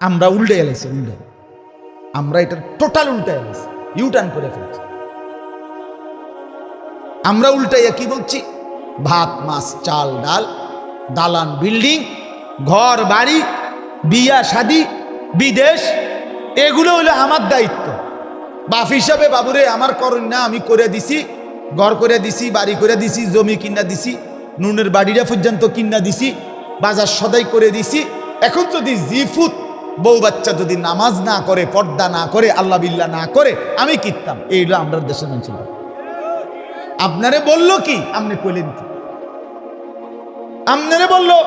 আমরা উল্টে এলাইছি, উল্টে আমরা এটা টোটাল উল্টে এলাইছি, ইউটার্ন করে ফেলছি। আমরা উল্টাইয়া কি বলছি? ভাত মাছ চাল ডাল, দালান বিল্ডিং, ঘর বাড়ি, বিয়া শাদি, বিদেশ, এগুলো হলো আমার দায়িত্ব। বাপ হিসাবে বাবুরে আমার করেন না, আমি করে দিছি, ঘর করে দিছি, বাড়ি করে দিছি, জমি কিনা দিছি, নুনের বাড়িটা পর্যন্ত কিনা দিছি, বাজার সদাই করে দিছি। এখন যদি জিফুত বউ বাচ্চা যদি নামাজ না করে, পর্দা না করে, আল্লাহ বিল্লাহ না করে, আমি কিনতাম। এইগুলো আমরা দেশের মানুষ। আপনারে বললো কি? আপনি কইলেন কি? আপনারে বললো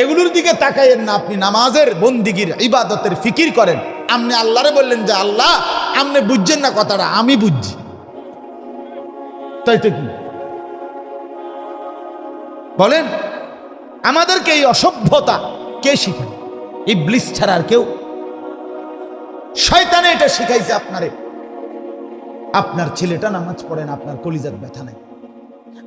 এগুলোর দিকে তাকাইয়েন না, আপনি নামাজের বন্দিগির ইবাদতের ফিকির করেন। আপনি আল্লাহরে বললেন যে আল্লাহ আপনি বুঝছেন না কথাটা, আমি বুঝছি। তাই তো কি বলেন? আমাদেরকে এই অসভ্যতা কে শিখায়? ইবলিস ছাড়া আর কেউ? শয়তানে এটা শিখাইছে আপনারে। আপনার ছেলেটা নামাজ পড়ে না, আপনার কলিজার ব্যথা নাই।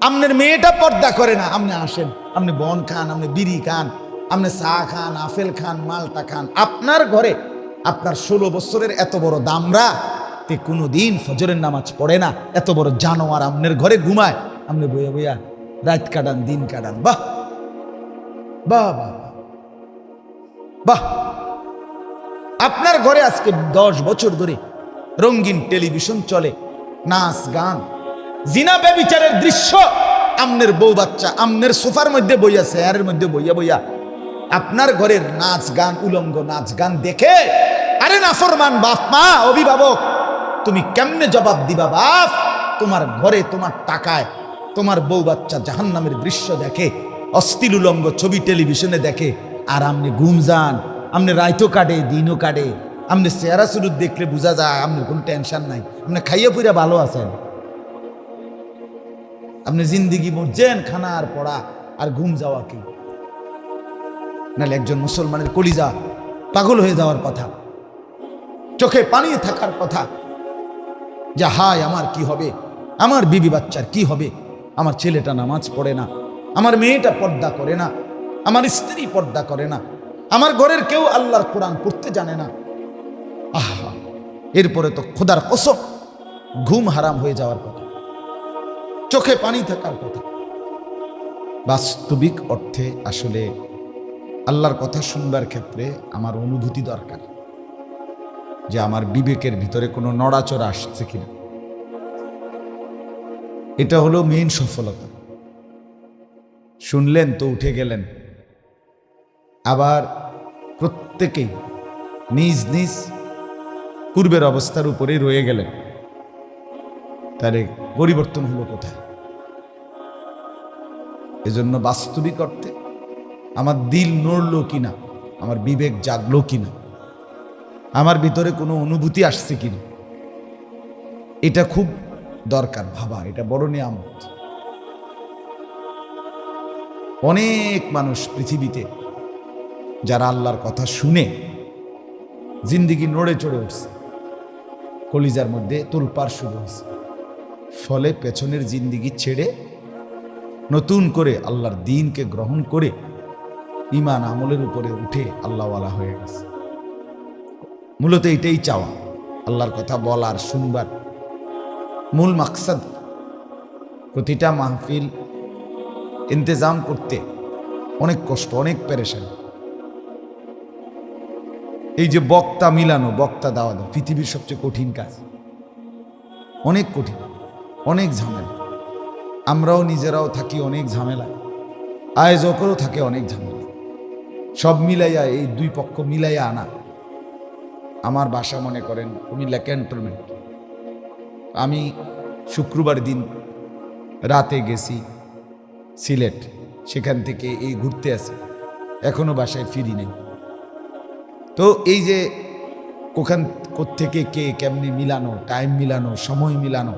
আপনার মেয়েটা পর্দা করে না, আপনি আসেন, আপনি বন খান, আপনি বিড়ি খান, আপনি চা খান, আপেল খান, মালটা খান। আপনার ঘরে আপনার 16 বছরের এত বড় দামরা তে কোনোদিন ফজরের নামাজ পড়ে না, এত বড় জানোয়ার আপনার ঘরে ঘুমায়, আপনি বইয়া বইয়া রাত কাটান, দিন কাটান। বাহ বাহ বাহ বাহ। আপনার ঘরে আজকে 10 বছর ধরে রঙিন টেলিভিশন চলে, নাচ গান, জিনা ব্যভিচারের দৃশ্য। আমনের বউ বাচ্চা আমনের সোফার মধ্যে বইয়া, চেয়ারের মধ্যে বইয়া বইয়া আপনার ঘরের নাচ গান, উলঙ্গ নাচ গান দেখে, আরে নাফরমান বাপ মা, অভিভাবক, তুমি কেমনে জবাব দিবা বাপ? তোমার ঘরে তোমার টাকায় তোমার বউ বাচ্চা জাহান্নামের দৃশ্য দেখে, অশ্লীল উলঙ্গ ছবি টেলিভিশনে দেখে, আর আপনি ঘুম যান, আপনি রাইতো কাটে দিনও কাটে, আপনি চেহারা সুরুত দেখলে বোঝা যায় আপনার কোনো টেনশন নাই, আপনি খাইয়া পুরা ভালো আছেন। আপনি জিন্দিগি মরছেন খানা আর পড়া আর ঘুম যাওয়া কি? নাহলে একজন মুসলমানের কলিজা পাগল হয়ে যাওয়ার কথা, চোখে পানি থাকার কথা, যে হায় আমার কি হবে, আমার বিবি বাচ্চার কি হবে, আমার ছেলেটা নামাজ পড়ে না, আমার মেয়েটা পর্দা করে না, আমার স্ত্রী পর্দা করে না, আমার ঘরের কেউ আল্লাহর কোরআন পড়তে জানে না। আহা, এরপরে তো খোদার কসম ঘুম হারাম হয়ে যাওয়ার কথা, চোখে পানি থাকার কথা। বাস্তবিক অর্থে আসলে আল্লাহর কথা শুনবার ক্ষেত্রে আমার অনুভূতি দরকার, যে আমার বিবেকের ভিতরে কোনো নড়াচড়া আসছে কিনা। এটা হলো মেইন সফলতা। শুনলেন তো উঠে গেলেন, আবার প্রত্যেকেই নিজ নিজ পূর্বের অবস্থার উপরেই রয়ে গেলেন, তাহলে পরিবর্তন হলো কোথায়? এজন্য বাস্তবিক অর্থে আমার দিল নড়লো কিনা, আমার বিবেক জাগলো কিনা, আমার ভিতরে কোনো অনুভূতি আসছে কিনা, এটা খুব দরকার ভাবা। এটা বড় নিয়ামত। অনেক মানুষ পৃথিবীতে যারা আল্লাহর কথা শুনে জিন্দিগি নড়ে চড়ে উঠছে, কলিজার মধ্যে তোলপাড় শুরু হয়েছে, ফলে পেছনের জিন্দিগি ছেড়ে নতুন করে আল্লাহর দ্বীনকে গ্রহণ করে ঈমান আমলের উপরে উঠে আল্লাহওয়ালা হয়ে গেছে। মূলত এটাই চাওয়া, আল্লাহর কথা বলার শুনবার মূল মাকসাদ। প্রতিটা মাহফিল ইন্তেজাম করতে অনেক কষ্ট, অনেক পেরেশানি। এই যে বক্তা মিলানো, বক্তা দেওয়া, পৃথিবীর সবচেয়ে কঠিন কাজ, অনেক কঠিন, অনেক ঝামেলা। আমরাও নিজেরাও থাকি অনেক ঝামেলা, আয়োজকেরও থাকে অনেক ঝামেলা। সব মিলাইয়া, এই দুই পক্ষ মিলাইয়া আনা। আমার বাসা মনে করেন কুমিল্লা ক্যান্টনমেন্ট। আমি শুক্রবার দিন রাতে গেছি সিলেট, সেখান থেকে এই ঘুরতে আসি, এখনো বাসায় ফিরি নেই। তো এই যে কোত্থেকে কে কেমনি মিলানো, টাইম মিলানো, সময় মিলানো,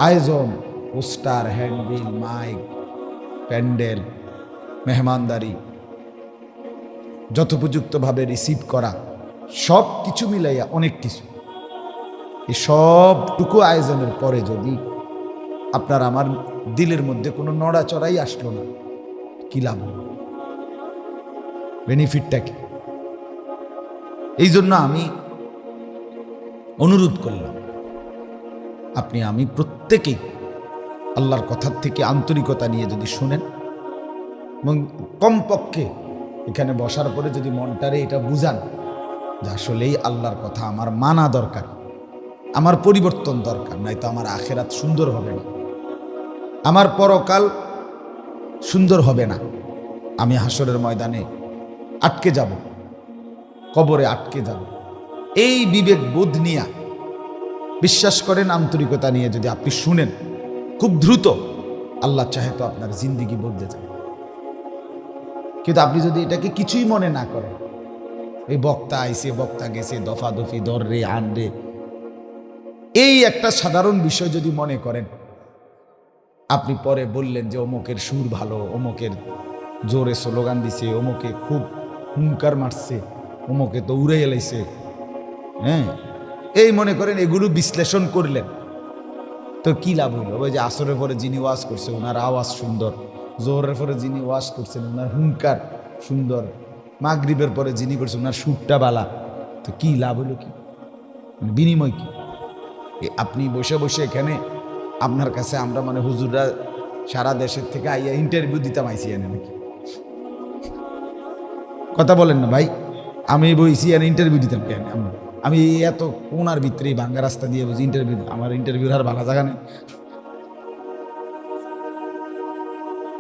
আয়োজন, পোস্টার, হ্যান্ডবিল, মাইক, প্যান্ডেল, মেহমানদারি, যথোপযুক্তভাবে রিসিভ করা, সব কিছু মিলাইয়া অনেক কিছু। এই সবটুকু আয়োজনের পরে যদি আপনার আমার দিলের মধ্যে কোনো নড়াচড়াই আসলো না, কি লাভ? বেনিফিটটা কি? এই জন্য আমি অনুরোধ করলাম, আপনি আমি প্রত্যেকেই আল্লাহর কথার থেকে আন্তরিকতা নিয়ে যদি শুনেন এবং কমপক্ষে এখানে বসার পরে যদি মনটারে এটা বুঝান যে আসলেই আল্লাহর কথা আমার মানা দরকার, আমার পরিবর্তন দরকার, নয়তো আমার আখেরাত সুন্দর হবে না, আমার পরকাল সুন্দর হবে না, আমি হাসরের ময়দানে আটকে যাব, কবরে আটকে যাব। এই বিবেক বোধ নিয়ে বিশ্বাস করেন, আন্তরিকতা নিয়ে যদি আপনি শুনেন, খুব দ্রুত আল্লাহ চাহে তো আপনার জিন্দিগি বদলে যাবে। কিন্তু আপনি যদি এটাকে কিছুই মনে না করেন, এই বক্তা আইসে বক্তা গেছে, দফা দফি দর রে আন রে, এই একটা সাধারণ বিষয় যদি মনে করেন, আপনি পরে বললেন যে অমুকের সুর ভালো, অমুকের জোরে স্লোগান দিছে, অমুকে খুব হুঙ্কার মারছে, অমুকে তো উড়ে এলাইছে, হ্যাঁ, এই মনে করেন এগুলো বিশ্লেষণ করলেন, তো কি লাভ হইল? ওই যে আসরের পরে যিনি ওয়াজ করছে ওনার আওয়াজ সুন্দর, জোহরের পরে যিনি ওয়াজ করছেন ওনার হুঙ্কার সুন্দর, মাগরিবের পরে যিনি করছে ওনার সুরটা বালা, তো কি লাভ হইল? কি বিনিময় কি? আপনি বসে বসে এখানে আপনার কাছে আমরা মানে হুজুররা সারা দেশের থেকে আইয়া ইন্টারভিউ দিতাম আইসি এনে নাকি? কথা বলেন না ভাই, আমি বইছি এনে ইন্টারভিউ দিতাম কেন? আমি এত কোনার ভিতরে ভাঙ্গা রাস্তা দিয়ে বুঝি ইন্টারভিউ, আমার ইন্টারভিউর আর ভালো জায়গা নেই।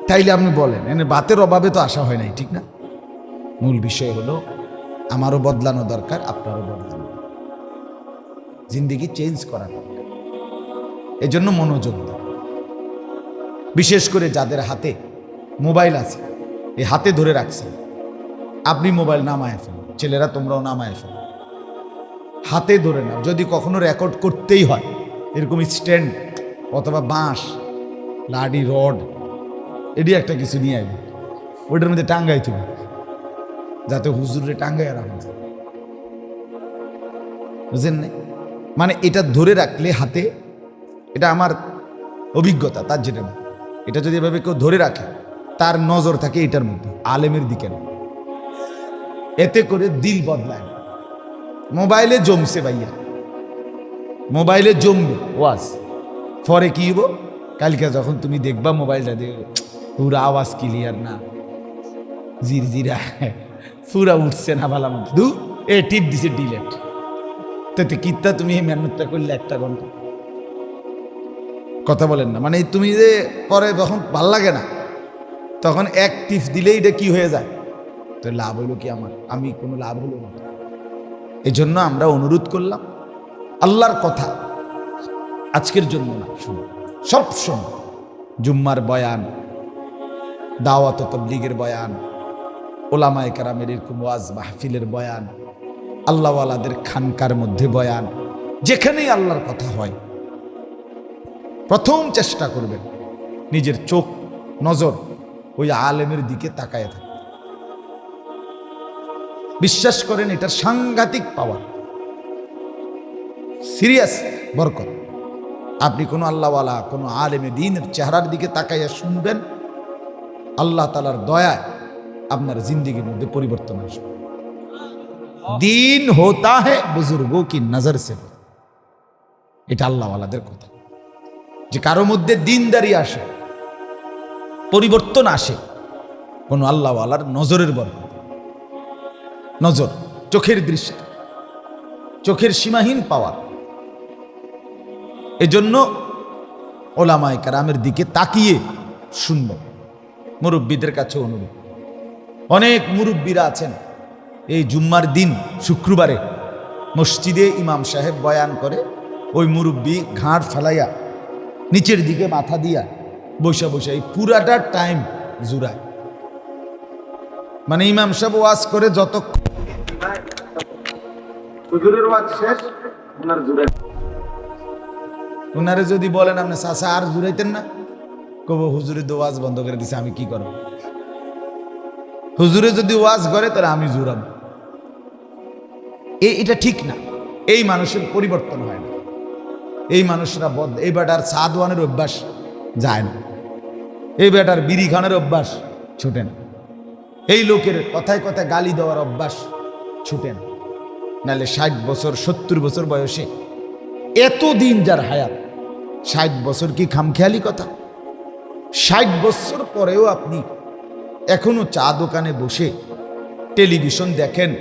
তাইলে আপনি বলেন, এনে বাতের অভাবে তো আসা হয় নাই, ঠিক না? মূল বিষয় হলো আমারও বদলানো দরকার, আপনারও বদলানো, জিন্দেগি চেঞ্জ করা দরকার। এই জন্য মনোযোগ দেন। বিশেষ করে যাদের হাতে মোবাইল আছে, এই হাতে ধরে রাখছেন, আপনি মোবাইল নামায় ফেলেন, ছেলেরা তোমরাও নামায় ফেলো, হাতে ধরে নাও। যদি কখনো রেকর্ড করতেই হয়, এরকম স্ট্যান্ড অথবা বাঁশ, লাডি, রড, এটি একটা কিছু নিয়ে আসবে, ওইটার মধ্যে টাঙ্গাই তুমি, যাতে হুজুরে টাঙ্গাই রাখা যায়, বুঝলেন না? মানে এটা ধরে রাখলে হাতে, এটা আমার অভিজ্ঞতা, তার যেটা না, এটা যদি এভাবে কেউ ধরে রাখে, তার নজর থাকে এটার মধ্যে, আলেমের দিকে না, এতে করে দিল বদলায়। মোবাইলে জমছে ভাইয়া, মোবাইলে জমবে ওয়াজ, পরে কি হবো? কালকে যখন তুমি দেখবা মোবাইলটা দেখবে পুরা আওয়াজ ক্লিয়ার না, জিরজিরা পুরা উঠছে না, ভালো মতো দু এ টিপ দিছে ডিলেট, তাতে কিত্তা তুমি এই মেহনতটা করলে 1 ঘন্টা। কথা বলেন না, মানে তুমি যে পরে যখন ভাল লাগে না, তখন এক টিপ দিলেই এটা কি হয়ে যায়, তো লাভ হইলো কি আমার? আমি কোনো লাভ হলো না। এই জন্য আমরা অনুরোধ করলাম, আল্লাহর কথা আজকের জন্য না, শুনুন সব সময়, জুম্মার বয়ান, দাওয়াত ও তাবলীগের বয়ান, ওলামায়ে কেরামের এরকম ওয়াজ মাহফিলের বয়ান, আল্লাহওয়ালাদের খানকার মধ্যে বয়ান, যেখানেই আল্লাহর কথা হয়, প্রথম চেষ্টা করবেন নিজের চোখ নজর ওই আলেমের দিকে তাকায় থাকে। বিশ্বাস করেন এটার সাংঘাতিক পাওয়ার, সিরিয়াস বরকত। আপনি কোনো আল্লাহওয়ালা, কোনো আলেমে দ্বীনের চেহারার দিকে তাকাইয়া শুনবেন, আল্লাহ তাআলার দয়ায় আপনার জিন্দেগির মধ্যে পরিবর্তন আসবে। দিন হোতা হ্যায় বুজুর্গোं की नजर से, এটা আল্লাহওয়ালাদের কথা, যে কারো মধ্যে দিনদারি আসে, পরিবর্তন আসে, কোন আল্লাহওয়ালার নজরের বরকত। নজর, চোখের দৃষ্টি, চোখের সীমাহীন পাওয়ার। এজন্য ওলামায়ে কেরামের দিকে তাকিয়ে শুনবেন। মুরব্বীদের কাছে অনুরোধ, অনেক মুরব্বীরা আছেন, এই জুম্মার দিন শুক্রবারে মসজিদে ইমাম সাহেব বয়ান করে, ওই মুরব্বী ঘাড় ফেলাইয়া নিচের দিকে মাথা দিয়া বসে বসে এই পুরাটা টাইম জুড়ায়। মানে ইমাম সাহেব ওয়াজ করে যতক্ষণ হুজুরের ওয়াজ শেষ, ওনার জুড়াই। ওনারে যদি বলেন আপনি চাচা আর জুড়াইতেন না, কব হুজুরে তো ওয়াজ বন্ধ করে দিছে, আমি কি করব? হুজুরে যদি ওয়াজ করে তাহলে আমি জুড়াব। এটা ঠিক না। এই মানুষের পরিবর্তন হয় না, এই মানুষরা এই বেটার চা দোয়ানের অভ্যাস যায় না, এই বেটার বিড়ি খানের অভ্যাস ছুটে না, এই লোকের কথায় কথায় গালি দেওয়ার অভ্যাস ছুটে না। নাহলে 60 বছর 70 বছর বয়সে এতদিন যার হায়াত, 60 বছর কি খামখেয়ালি কথা? 60 বছর পরেও আপনি এখনো চা দোকানে বসে টেলিভিশন দেখেন,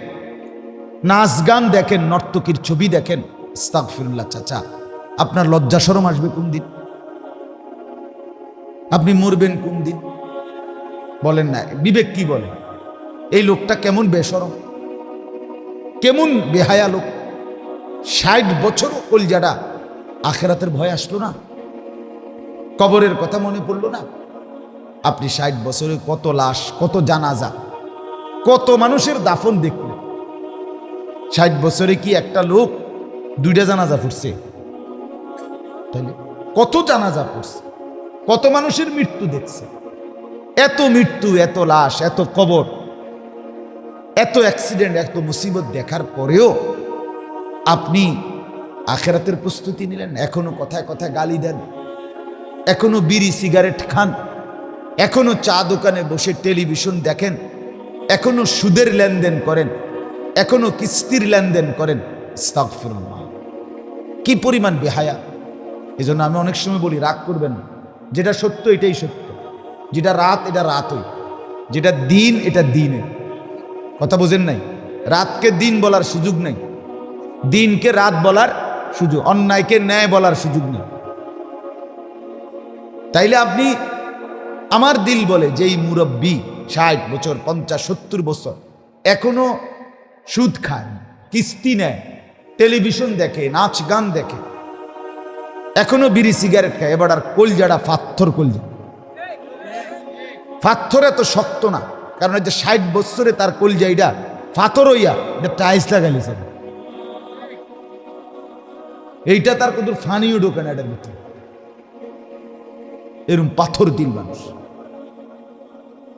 নাচ গান দেখেন, নর্তকীর ছবি দেখেন। আস্তাগফিরুল্লাহ চাচা, আপনার লজ্জা শরম আসবে কোন দিন? আপনি মরবেন কোন দিন বলেন না? বিবেক কি বলে? এই লোকটা কেমন বেশরম, কেমন বেহায়া লোক। 60 বছরও কলজাটা আখেরাতের ভয় আসলো না? কবরের কথা মনে পড়লো না? আপনি 60 বছরে কত লাশ, কত জানাজা, কত মানুষের দাফন দেখলেন। 60 বছরে কি একটা লোক 2টা জানাজা পড়ছে? তাহলে কত জানাজা পড়ছে, কত মানুষের মৃত্যু দেখছে। এত মৃত্যু, এত লাশ, এত কবর, এত অ্যাক্সিডেন্ট, এত মুসিবত দেখার পরেও আপনি আখেরাতের প্রস্তুতি নিলেন? এখনো কথায় কথায় গালি দেন, এখনো বিড়ি সিগারেট খান, এখনো চা দোকানে বসে টেলিভিশন দেখেন, এখনো সুদের লেনদেন করেন, এখনো কিস্তির লেনদেন করেন। আস্তাগফিরুল্লাহ, কি পরিমাণ বেহায়া! এজন্য আমি অনেক সময় বলি, রাগ করবেন না, যেটা সত্য এটাই সত্য, যেটা রাত এটা রাতই, যেটা দিন এটা দিনে। কথা বোঝেন নাই? রাতকে দিন বলার সুযোগ নেই, দিনকে রাত বলার সুযোগ, অন্যায়কে ন্যায় বলার সুযোগ নেই। তাইলে আপনি, আমার দিল বলে যে এই মুরব্বী 60 বছর 50 70 বছর এখনো সুদ খায়, কিস্তি নেয়, টেলিভিশন দেখে, নাচ গান দেখে, এখনো বিড়ি সিগারেট খায়, এবার আর কলজাটা পাথর কলজা। পাথর এত শক্ত না, কারণ এই যে 60 বছরে তার কলজাইটা পাথর হইয়া এটা টাইলস লাগাইছে। এইটা তার কত ফানিও ঢোকে না এটার ভিতরে, এরকম পাথর দিল মানুষ।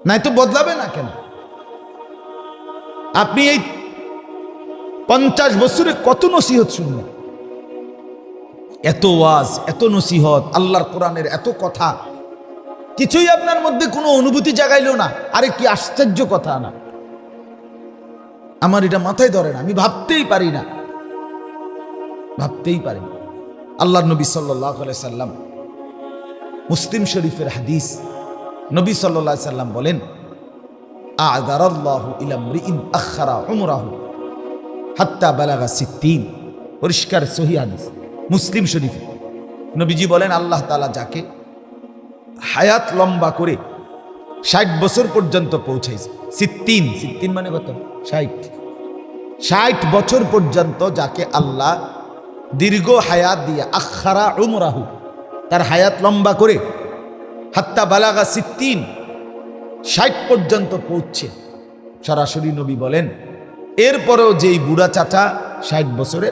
নাই তো বদলাবে না কেন? আপনি এই 50 বছরে কত নসিহত শুনলেন, এত ওয়াজ, এত নসিহত, আল্লাহর কোরআনের এত কথা, কিছুই আপনার মধ্যে কোনো অনুভূতি জাগাইলো না। আরে কি আশ্চর্য কথা না! আমার এটা মাথায় ধরে না, আমি ভাবতেই পারি না, ভাবতেই পারি না। আল্লাহর নবী সাল্লাল্লাহু আলাইহি সাল্লাম, মুসলিম শরীফের হাদিস, নবী সাল্লাল্লাহু আলাইহি সাল্লাম বলেন, আ'যারাল্লাহু ইলা ইমরিইন আখখারা উমরাহু হাত্তা বালাগা 60। পরিষ্কার সহিহ হাদিস, মুসলিম শরীফে। নবীজি বলেন, আল্লাহ তাআলা যাকে হায়াত লম্বা করে 60 বছর পর্যন্ত পৌঁছাইছে, 60 মানে কত? 60 বছর পর্যন্ত যাকে আল্লাহ দীর্ঘ হায়াত দিয়ে, আখখারা উমরাহু, তার হায়াত লম্বা করে, হাত্তা বালাগা 60 পর্যন্ত পৌঁছে। সরাসরি নবী বলেন, এরপরেও যেই বুড়া চাচা 60 বছরে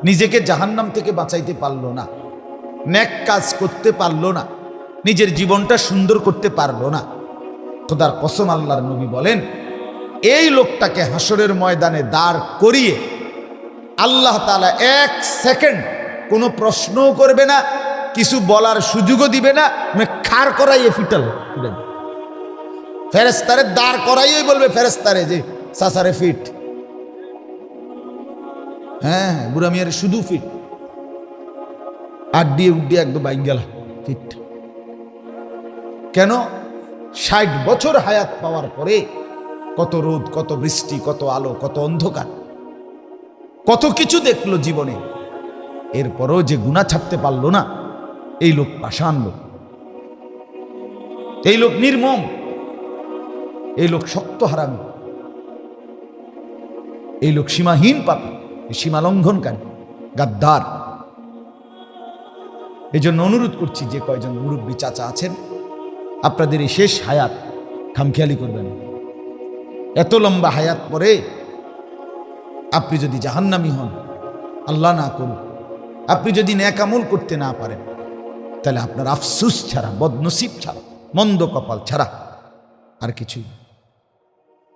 নিজেকে জাহান্নাম থেকে বাঁচাইতে পারলো না, নেক কাজ করতে পারলো না, নিজের জীবনটা সুন্দর করতে পারলো না, খোদার কসম আল্লাহর নবী বলেন, এই লোকটাকে হাসরের ময়দানে দাঁড় করিয়ে আল্লাহ তাআলা 1 সেকেন্ড কোনো প্রশ্নও করবে না, কিছু বলার সুযোগও দিবে না, খাড় করাইয়ে ফিটাল ফেরেশতারে দাঁড় করাইয়ে বলবে ফেরেশতারে যে সাসারে ফিট। হ্যাঁ, বুড়া মিয়ারে শুধু ফিট, আড্ডিয়ে উড্ডিয়ে একদম বাইঙ্গালা ফিট। কেন? 60 বছর হায়াত পাওয়ার পরে কত রোদ, কত বৃষ্টি, কত আলো, কত অন্ধকার, কত কিছু দেখলো জীবনে, এরপরও যে গুনাহ ছাড়তে পারলো না, এই লোক পাষাণ লোক, এই লোক নির্মম, এই লোক শক্ত হারামি, এই লোক সীমাহীন পাপী, সীমা লঙ্ঘনকারী, গাদ্দার। এই জন্য অনুরোধ করছি, যে কয়জন মুরব্বী চাচা আছেন, আপনাদের এই শেষ হায়াত খামখেয়ালি করবেন। এত লম্বা হায়াত পরে আপনি যদি জাহান্নামী হন, আল্লাহ না করুন, আপনি যদি নেক আমল করতে না পারেন, তাহলে আপনার আফসুস ছাড়া, বদনসিব ছাড়া, মন্দ কপাল ছাড়া আর কিছুই।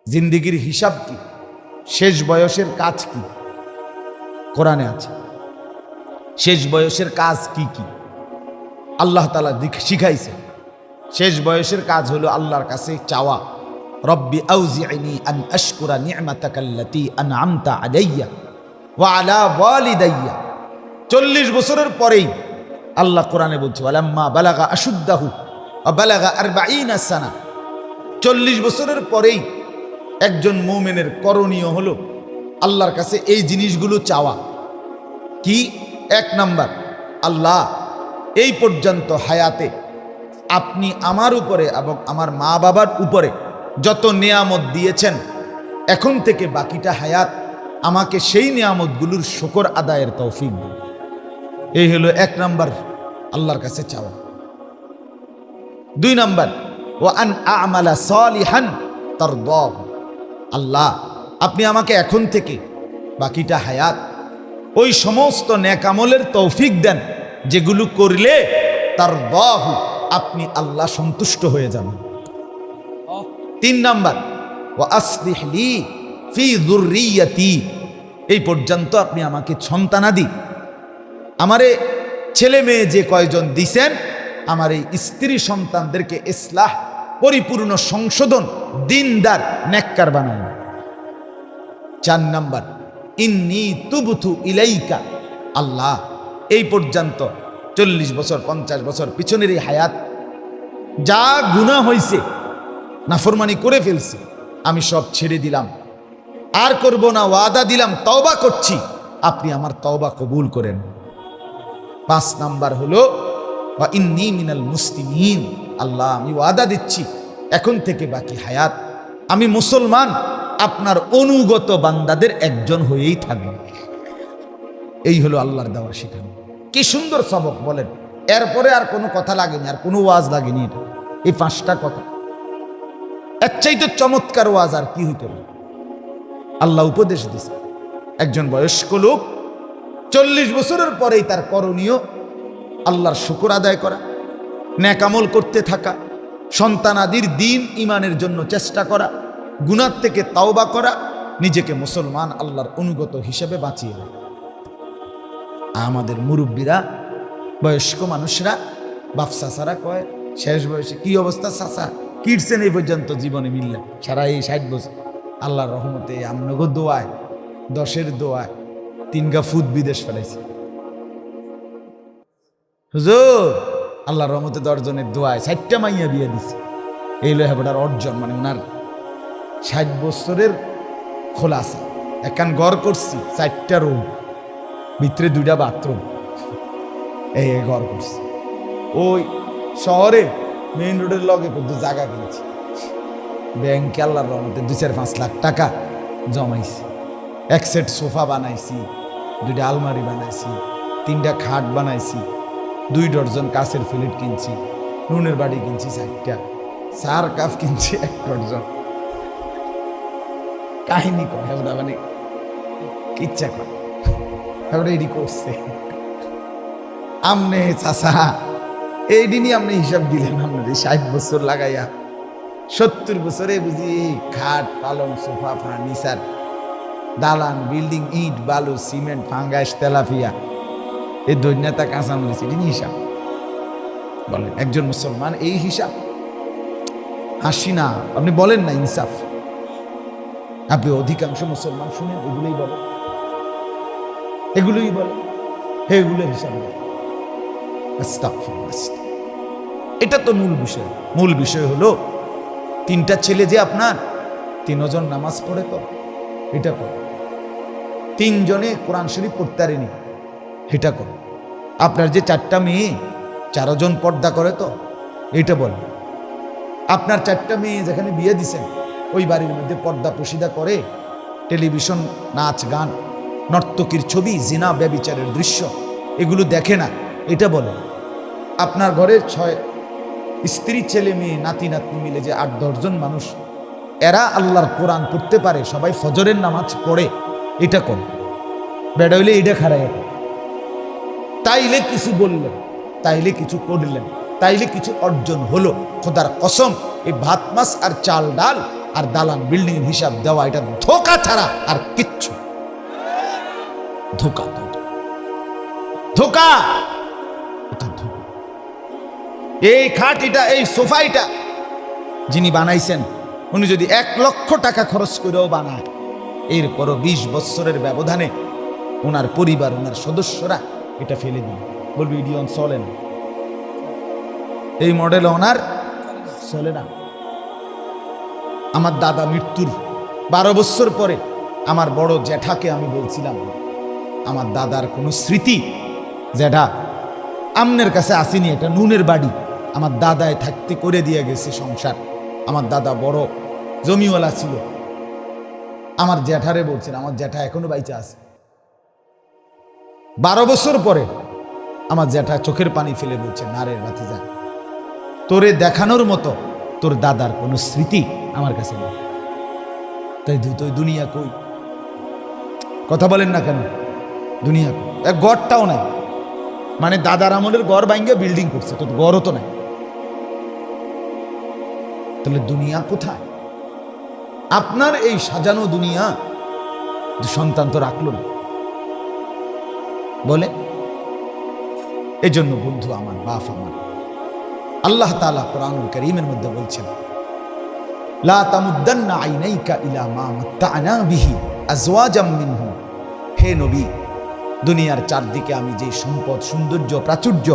জিন্দিগির হিসাব কি? শেষ বয়সের কাজ কি? কোরআনে আছে। শেষ বয়সের কাজ কি কি আল্লাহ তাআলা শিখাইছে। শেষ বয়সের কাজ হলো আল্লাহর কাছে চাওয়া, রব্বি আউজি'নি আন আশকুরা নি'মাতাকাল্লাতী আন'আমতা আলাইয়া ওয়া আলা ওয়ালিদাইয়া। 40 বছরের পরেই আল্লাহ কোরআনে বলছে ওয়ালাম্মা বালাগা আশুদ্দাহু ওয়া বালাগা 40 সানা। 40 বছরের পরেই একজন মুমিনের করণীয় হলো আল্লাহর কাছে এই জিনিসগুলো চাওয়া। কি? 1 নাম্বার, আল্লাহ এই পর্যন্ত হায়াতে আপনি আমার উপরে এবং আমার মা বাবার উপরে যত নিয়ামত দিয়েছেন, এখন থেকে বাকিটা হায়াত আমাকে সেই নিয়ামতগুলোর শুকর আদায়ের তৌফিক দিন। এই হলো 1 নাম্বার আল্লাহর কাছে চাওয়া। 2 নাম্বার, ওয়া আন আমালা সালিহান তারদাহু। আল্লাহ আপনি আমাকে এখন থেকে বাকিটা হায়াত ওই সমস্ত নেক আমলের তৌফিক দেন যেগুলো করলে তারদাহু, আপনি আল্লাহ সন্তুষ্ট হয়ে যাবেন। 3 নাম্বার, ওয়া আসলিহ লি ফি যুররিয়াতি। এই পর্যন্ত আপনি আমাকে সন্তানাদি, আমারে ছেলে মেয়ে যে কয়জন দিছেন, আমার এই স্ত্রী সন্তানদেরকে ইসলাহ, পরিপূর্ণ সংশোধন, দিনদার, নেককার বানান। 4 নাম্বার, ইন্নী তুবতু ইলাইকা। আল্লাহ এই পর্যন্ত 40 বছর 50 বছর পিছনের এই হায়াত যা গুনাহ হয়েছে, নাফরমানি করে ফেলছি, আমি সব ছেড়ে দিলাম, আর করব না, ওয়াদা দিলাম, তওবা করছি, আপনি আমার তওবা কবুল করেন। 5 নাম্বার হলো ওয়া ইন্নী মিনাল মুসলিমিন। আল্লাহ আমি ওয়াদা দিচ্ছি এখন থেকে বাকি হায়াত আমি মুসলমান, আপনার অনুগত বান্দাদের একজন হয়েই থাকবে। এই হলো আল্লাহর দেওয়া শিখানো। কি সুন্দর সবক বলেন। এরপরে আর কোনো কথা লাগেনি, আর কোনো ওয়াজ লাগেনি। এটা এই 5টা কথা, এর চাইতে চমৎকার ওয়াজ আর কি হইতে পারে। আল্লাহ উপদেশ দিছে একজন বয়স্ক লোক 40 বছরের পরেই তার করণীয় আল্লাহর শুকর আদায় করা, নেক আমল করতে থাকা, সন্তানাদির দিন ইমানের জন্য চেষ্টা করা, গুনাহ থেকে তাওবা করা, নিজেকে মুসলমান আল্লাহর অনুগত হিসেবে বাঁচিয়ে নেয়। আমাদের মুরব্বীরা, বয়স্ক মানুষরা, বাপ চাচারা কয় শেষ বয়সে কি অবস্থা চাচা, কিটছেন এই পর্যন্ত জীবনে মিললে সারা এই 60 বছর, আল্লাহর রহমতে আমনগো দোয়ায়, 10-এর দোয়ায় 3 গা ফুট বিদেশ ফেলাইছে। হুজুর আল্লাহর রহমতে 10 জনের দোয়ায় 60টা মাইয়া বিয়ে দিছে। এই লো হেবটার অর্জন, মানে ওনার 60 বছরের খোলাসা। একখান ঘর করছি, 4টা রুম, ভিতরে 2টা বাথরুম, এই ঘর করছি। ওই শহরে মেইন রোডের লগে কিন্তু জায়গা কিনেছি, ব্যাংকে আল্লাহর রহমতে 2-4-5 লাখ টাকা জমাইছি। 1 সেট সোফা বানাইছি, 2টা আলমারি বানাইছি, 3টা খাট বানাইছি, 2 ডজন কাঁচের প্লেট কিনছি, নুনের বাড়ি কিনছি 4টা, 4 কাপ কিনছি 1 ডজন। কাহিনী করে মানে ইচ্ছা করে এডি করছে। আমনে চাষা এই দিনই আপনি হিসাব দিলেন, আপনার 60 বছর লাগাইয়া 70 বছরে বুঝি খাট, পালং, সোফা, ফার্নিচার, দালান, বিল্ডিং, ইট, বালু, সিমেন্ট, ফাঙ্গাস, তেলাপিয়া, এই দৈন্যতা কাঁচামরিচ, এটি হিসাব বলেন একজন মুসলমান? এই হিসাব হাসি না, আপনি বলেন না ইনসাফ। আপনি অধিকাংশ মুসলমান শুনেন এগুলোই বলে, এগুলোই বলে, এগুলোর হিসাব বলে। এটা তো মূল বিষয়। মূল বিষয় হলো 3টা ছেলে যে আপনার, 3 জন নামাজ পড়ে তো, এটা কর। 3 জনে কোরআন শরীফ পড়তে পারেনি, এটা কর। আপনার যে 4টা মেয়ে, 4 জন পর্দা করে তো, এটা বল। আপনার 4টা মেয়ে যেখানে বিয়ে দিছেন, ওই বাড়ির মধ্যে পর্দা প্রসিদা করে, টেলিভিশন, নাচ গান, নর্তকীর ছবি, জিনা, ব্যভিচারের দৃশ্য, এগুলো দেখে না, এটা বলে। আপনার ঘরে 6 স্ত্রী, ছেলে মেয়ে, নাতি নাতনি মিলে যে 8-10 জন মানুষ, এরা আল্লাহর কোরআন পড়তে পারে, সবাই ফজরের নামাজ পড়ে, এটা কর। বেড়া হইলে এটা খারাই, তাইলে কিছু বললেন, তাইলে কিছু করলেন, তাইলে কিছু অর্জন হলো। খোদার কসম, এই ভাত মাছ আর চাল ডাল আর দালান বিল্ডিং হিসাব দেওয়া, এটা ধোঁকা ছাড়া আর কিচ্ছু। ধোঁকা, ধোঁকা, এই খাটিটা, এই সোফাইটা যিনি বানাইছেন, উনি যদি 1 লক্ষ টাকা খরচ করেও বানায়, এরপরও 20 বছরের ব্যবধানে ওনার পরিবার, ওনার সদস্যরা এটা ফেলে দিবে, বলবে ইডিয়ন চলে না, এই মডেল ওনার চলে না। আমার দাদা মৃত্যুর 12 বছর পরে আমার বড় জ্যাঠাকে আমি বলছিলাম, আমার দাদার কোনো স্মৃতি জ্যাঠা আমনের কাছে আসেনি, এটা নুনের বাড়ি, আমার দাদায় থাকতে করে দিয়ে গেছে সংসার। আমার দাদা বড় জমিওয়ালা ছিল। আমার জ্যাঠারে বলছেন, আমার জ্যাঠা এখনো বাইচা আছে। 12 বছর পরে আমার জ্যাঠা চোখের পানি ফেলে বলছে, না রে ভাতিজা, তোরে দেখানোর মতো তোর দাদার কোনো স্মৃতি আমার কাছে নেই। তাই তুই দুনিয়া কই? কথা বলেন না কেন? দুনিয়া কই? এক গড়টাও নাই, মানে দাদার আমলের গড় ভাঙ্গে বিল্ডিং করছে, তো গড়ও তো নাই। তাহলে দুনিয়া কোথায়? আপনার এই সাজানো দুনিয়া সন্তান তো রাখলো না, বলে। এই জন্য বন্ধু আমার, বাপ আমার, আল্লাহ তাআলা কোরআনুল কারীমের মধ্যে বলছেন, লা তামুদ্দান্না আইনাইকা ইলা মা মাত্তা'না বিহি আজওয়াজাম মিনহুম। হে নবী, দুনিয়ার চারদিকে আমি যে সম্পদ, সৌন্দর্য, প্রাচুর্য,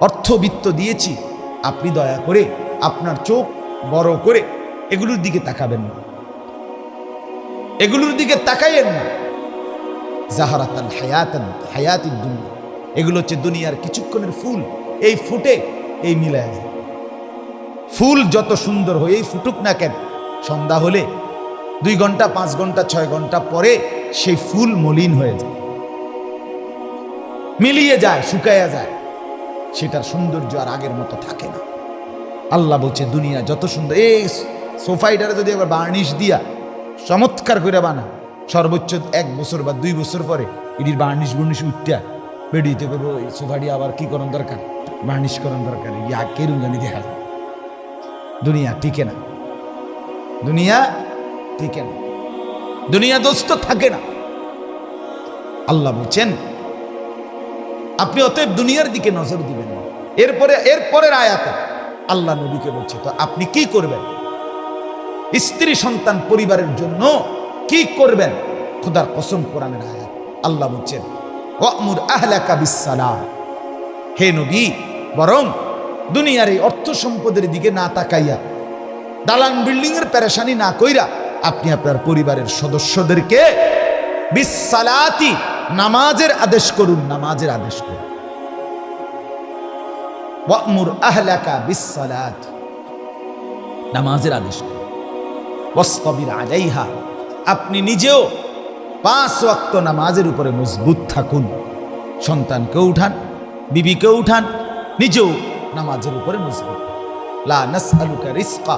অর্থবিত্ত দিয়েছি, আপনি দয়া করে আপনার চোখ বড় করে এগুলোর দিকে তাকাবেন না, এগুলোর দিকে তাকাইয়েন না। জাহারাতাল হায়াতিদ দুনিয়া, এগুলো হচ্ছে দুনিয়ার কিছুক্ষণের ফুল, এই ফুটে এই মিলায় যায়। ফুল যত সুন্দর হয়ে ফুটুক না কেন, সন্ধ্যা হলে 2 ঘন্টা 5 ঘন্টা 6 ঘন্টা পরে সেই ফুল মলিন হয়ে যায়, মিলিয়ে যায়, শুকায়া যায়, সেটার সৌন্দর্য আর আগের মতো থাকে না। আল্লাহ বলছে দুনিয়া যত সুন্দর, এই সোফাইটারে যদি একবার বার্নিশ দিয়া চমৎকার করে বানা, সর্বোচ্চ 1 বছর বা 2 বছর পরে এটির বার্নিশ উঠটা বেরিয়ে করবো, এই সোফাটি আবার কি করার দরকার, বার্নিশ করার দরকার, কেরুন জানি দেখা যায়। দুনিয়া টিকে না, দুনিয়া টিকে না, দুনিয়া দোস্ত থাকে না। আল্লাহ বলছেন আপনি অতএব দুনিয়ার দিকে নজর দিবেন না। এরপরের আয়াতে আল্লাহ নবীকে বলছে, তো আপনি কি করবেন? স্ত্রী সন্তান পরিবারের জন্য কি করবেন? খোদার কসম, কোরআনের আয়াত আল্লাহ বলছেন, ওয়া'মুর আহলাকা বিসসালাহ। হে নবী, বরং দুনিয়ার এই অর্থ সম্পদের দিকে না তাকাইয়া, দালান বিল্ডিং এর পেরেশানি না কইরা, আপনি আপনার পরিবারের সদস্যদেরকে বিসসালাতি, নামাজের আদেশ করুন, নামাজের আদেশ করুন। ওয়া'মুর আহলাকা বিসসালাত, নামাজের আদেশ করুন। ওয়াসতাবির আলাইহা, আপনি নিজেও 5 ওয়াক্ত নামাজের উপরে মজবুত থাকুন। সন্তানকে উঠান, বিবিকে উঠান, নিজেও নামাজের উপরে মজবুত। লা নাসআলুকা রিজকা,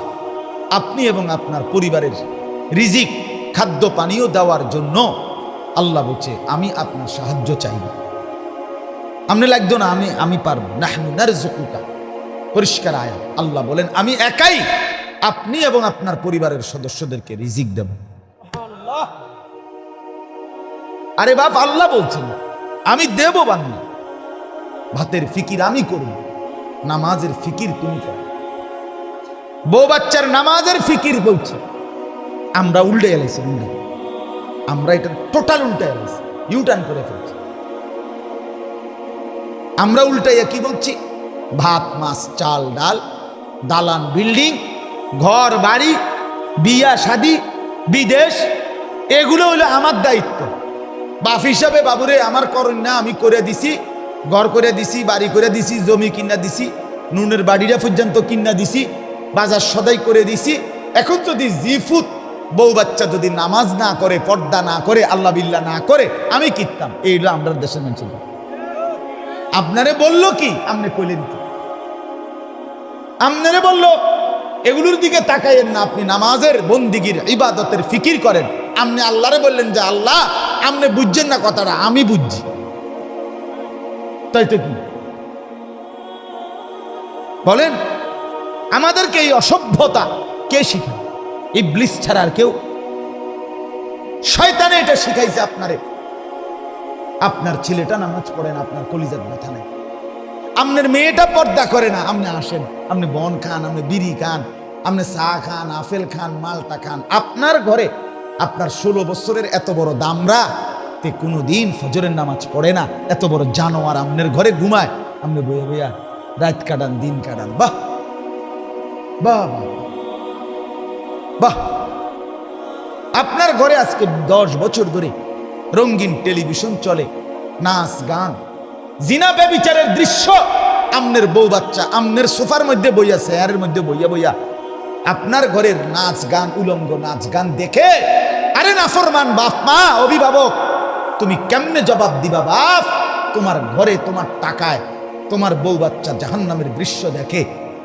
আপনি এবং আপনার পরিবারের রিজিক, খাদ্য পানীয় দেওয়ার জন্য আল্লাহ বলছে আমি আপনার সাহায্য চাইব। আপনি লাগতো না, আমি পারব। নাহনু নারযুকুকা, পরিষ্কার আয়াত। আল্লাহ বলেন আমি একাই আপনি এবং আপনার পরিবারের সদস্যদেরকে রিজিক দেব। আরে বাপ, আল্লাহ বলছেন আমি দেব বান্দা, ভাতের ফিকির আমি করব, নামাজের ফিকির তুমি করো। বউ বাচ্চার নামাজের ফিকির বলছে, আমরা উল্টে এলাইছি, আমরা এটা টোটাল উল্টে এলাইছি, ইউটার্ন করে ফেলছি। আমরা উল্টাইয়া কি বলছি? ভাত মাছ চাল ডাল, দালান বিল্ডিং, ঘর বাড়ি, বিয়া শাদি, বিদেশ, এগুলো হলো আমার দায়িত্ব। বাপ হিসাবে বাবুরে আমার করেন না, আমি করে দিছি, ঘর করে দিছি, বাড়ি করে দিছি, জমি কিনা দিছি, নুনের বাড়িটা পর্যন্ত কিনা দিছি, বাজার সদাই করে দিছি। এখন যদি জিফুত বউ বাচ্চা যদি নামাজ না করে, পর্দা না করে, আল্লাহ বিল্লাহ না করে, আমি কিনতাম। এইগুলো আমরা দেশের মানুষ। আপনারে বললো কি? আপনি কইলেন কি? আপনারে বললো এগুলোর দিকে তাকাইয়েন না, আপনি নামাজের, বন্দিগির, ইবাদতের ফিকির করেন। আপনি আল্লাহরে বললেন যে আল্লাহ আপনি বুঝছেন না কথাটা, আমি বুঝছি। তাই তো কি বলেন? আমাদেরকে এই অসভ্যতা কে শিখায়? ইবলিস ছাড়া আর কেউ? শয়তানে এটা শিখাইছে আপনারে। আপনার ছেলেটা নামাজ পড়ে না, আপনার কলিজার ব্যথা নেই। আপনার মেয়েটা পর্দা করে না, আপনি আসেন, আপনি বন খান, আপনি বিড়ি খান, আপনি চা খান, আপেল খান, মালটা খান। আপনার ঘরে আপনার 16 বছরের এত বড় দামরা রাতে কোনোদিন ফজরের নামাজ পড়ে না, এত বড় জানোয়ার আমনের ঘরে ঘুমায়, আমনে বইয়া বইয়া রাত কাটান, দিন কাটান। বাহ বাহ বাহ বাহ। আপনার ঘরে আজকে 10 বছর ধরে রঙিন টেলিভিশন চলে, নাচ গান, জিনা ব্যভিচারের দৃশ্য, আমনের বউ বাচ্চা আমনের সোফার মধ্যে বইয়া, চেয়ারের মধ্যে বইয়া বইয়া আপনার ঘরের নাচ গান, উলঙ্গ নাচ গান দেখে, আরে নাফরমান বাপ মা, অভিভাবক, তুমি কেমনে জবাব দিবা বাপ? তোমার ঘরে তোমার টাকায় তোমার বউ বাচ্চা জাহান্নামের দৃশ্য দেখে,